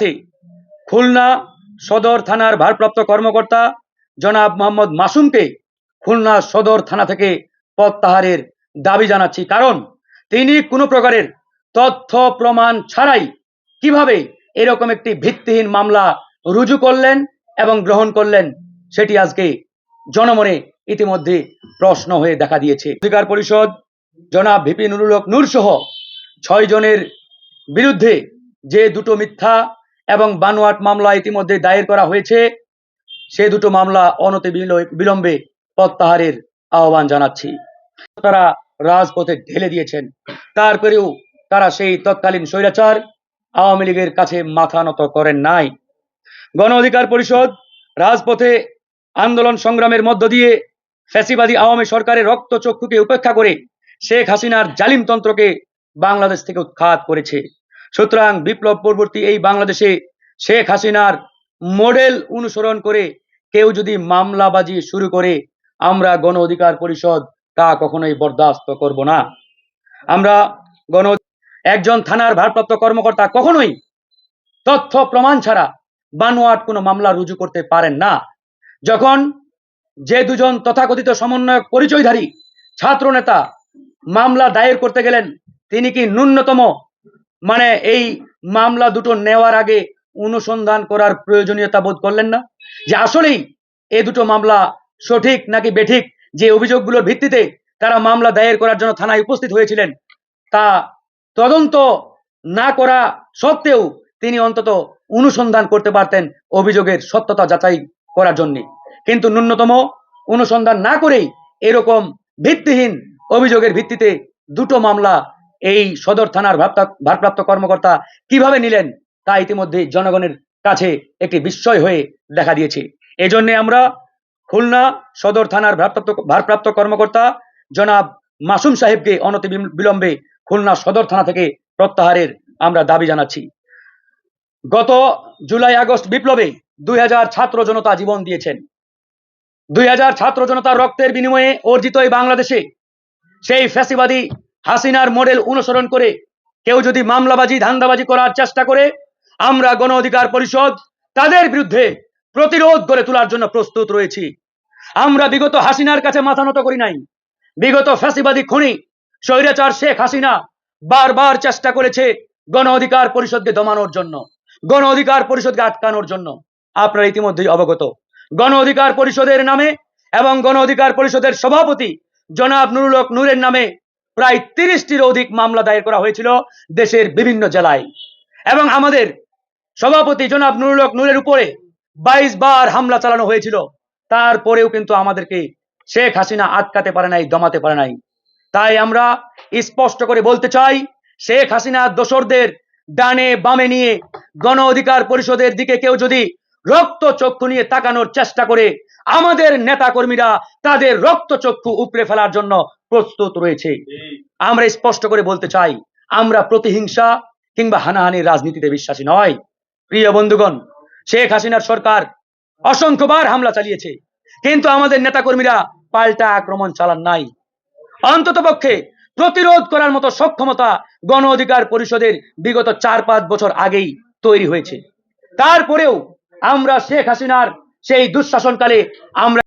সাথে খুলনা সদর থানার ভারপ্রাপ্ত কর্মকর্তা জনাব মোহাম্মদ মাসুমকে খুলনা সদর থানা থেকে প্রত্যাহারের দাবি জানাচ্ছি। কারণ তিনি কোনো প্রকারের তথ্য প্রমাণ ছাড়াই কিভাবে এরকম একটি ভিত্তিহীন মামলা রুজু করলেন এবং গ্রহণ করলেন, সেটি আজকে জনমনে ইতিমধ্যে প্রশ্ন হয়ে দেখা দিয়েছে। অধিকার পরিষদ জনাব ভিপি নুরুল হক নূর সহ 6 জনের বিরুদ্ধে যে দুটো মিথ্যা এবং বানোয়াট মামলা ইতিমধ্যে দায়ের করা হয়েছে, সে দুটো মামলা অনতি বিলম্বে প্রত্যাহারের আহ্বান জানাচ্ছি। তারা রাজপথে ঢেলে দিয়েছেন, তারপরেও তারা সেই তৎকালীন স্বৈরাচার আওয়ামী লীগের কাছে মাথা নত করেন নাই। গণ অধিকার পরিষদ রাজপথে আন্দোলন সংগ্রামের মধ্য দিয়ে ফ্যাসিবাদী আওয়ামী সরকারের রক্তচক্ষুকে উপেক্ষা করে শেখ হাসিনার জালিমতন্ত্রকে বাংলাদেশ থেকে উৎখাত করেছে। সুতরাং বিপ্লব পরবর্তী এই বাংলাদেশে শেখ হাসিনার মডেল অনুসরণ করে কেউ যদি মামলাবাজি শুরু করে, আমরা গণ অধিকার পরিষদ তা কখনোই বরদাস্ত করব না। আমরা একজন থানার ভারপ্রাপ্ত কর্মকর্তা কখনোই তথ্য প্রমাণ ছাড়া বানোয়াট কোনো মামলা রুজু করতে পারেন না। যখন যে দুজন তথাকথিত সমন্বয়ক পরিচয়ধারী ছাত্র নেতা মামলা দায়ের করতে গেলেন, তিনি কি ন্যূনতম এই মামলা দুটো নেওয়ার আগে অনুসন্ধান করার প্রয়োজনীয়তা বোধ করলেন না, যে আসলেই এই দুটো মামলা সঠিক নাকি বেঠিক? যে অভিযোগগুলোর ভিত্তিতে তারা মামলা দায়ের করার জন্য থানায় উপস্থিত হয়েছিলেন, তা তদন্ত না করা সত্ত্বেও তিনি অন্তত অনুসন্ধান করতে পারতেন অভিযোগের সত্যতা যাচাই করার জন্য। কিন্তু ন্যূনতম অনুসন্ধান না করেই এরকম ভিত্তিহীন অভিযোগের ভিত্তিতে দুটো মামলা এই সদর থানার ভারপ্রাপ্ত কর্মকর্তা কিভাবে নিলেন, তা ইতিমধ্যে জনগণের কাছে একটি বিস্ময় হয়ে দেখা দিয়েছে। এজন্য আমরা খুলনা সদর থানার ভারপ্রাপ্ত কর্মকর্তা জনাব মাসুম সাহেবকে অনতি বিলম্বে খুলনা সদর থানা থেকে প্রত্যাহারের আমরা দাবি জানাচ্ছি। গত জুলাই আগস্ট বিপ্লবে 2000 ছাত্র জনতা জীবন দিয়েছেন। 2000 ছাত্র জনতার রক্তের বিনিময়ে অর্জিত এই বাংলাদেশে সেই ফ্যাসিবাদী হাসিনার মডেল অনুসরণ করে কেউ যদি মামলাবাজি ধান্দাবাজি করার চেষ্টা করে, আমরা গণ অধিকার পরিষদ তাদের বিরুদ্ধে প্রতিরোধ গড়ে তোলার জন্য প্রস্তুত রয়েছি। আমরা বিগত হাসিনার কাছে মাথা নত করি নাই। বিগত ফ্যাসিবাদী খুনি স্বৈরাচার শেখ হাসিনা বারবার চেষ্টা করেছে গণ অধিকার পরিষদকে দমানোর জন্য, গণ অধিকার পরিষদকে আটকানোর জন্য। আপনারা ইতিমধ্যেই অবগত, গণ অধিকার পরিষদের নামে এবং গণ অধিকার পরিষদের সভাপতি জনাব নুরুল হক নূরের নামে প্রায় 30টির অধিক মামলা দায়ের করা হয়েছিল দেশের বিভিন্ন জেলায়, এবং আমাদের সভাপতি জনাব নুরুল হক নূরের উপরে 22 বার হামলা চালানো হয়েছিল। তারপরেও কিন্তু আমাদেরকে শেখ হাসিনা আটকাতে পারে নাই, দমাতে পারে নাই। তাই আমরা স্পষ্ট করে বলতে চাই, শেখ হাসিনা দোসরদের ডানে বামে নিয়ে গণ অধিকার পরিষদের দিকে কেউ যদি রক্ত চক্ষু নিয়ে তাকানোর চেষ্টা করে, আমাদের নেতা কর্মীরা তাদের রক্ত চক্ষু উপড়ে ফেলার জন্য প্রস্তুত রয়েছে। আমরা স্পষ্ট করে বলতে চাই, আমরা প্রতিহিংসা কিংবা হানাহানির রাজনীতিতে বিশ্বাসী নয়। প্রিয় বন্ধুগণ, শেখ হাসিনার সরকার অসংখ্যবার হামলা চালিয়েছে, কিন্তু আমাদের নেতা কর্মীরা পাল্টা আক্রমণ চালান নাই। অন্ততপক্ষে প্রতিরোধ করার মতো সক্ষমতা গণ অধিকার পরিষদের বিগত 4-5 বছর আগেই তৈরি হয়েছে। তারপরেও আমরা শেখ হাসিনার সেই দুঃশাসনকালে আমরা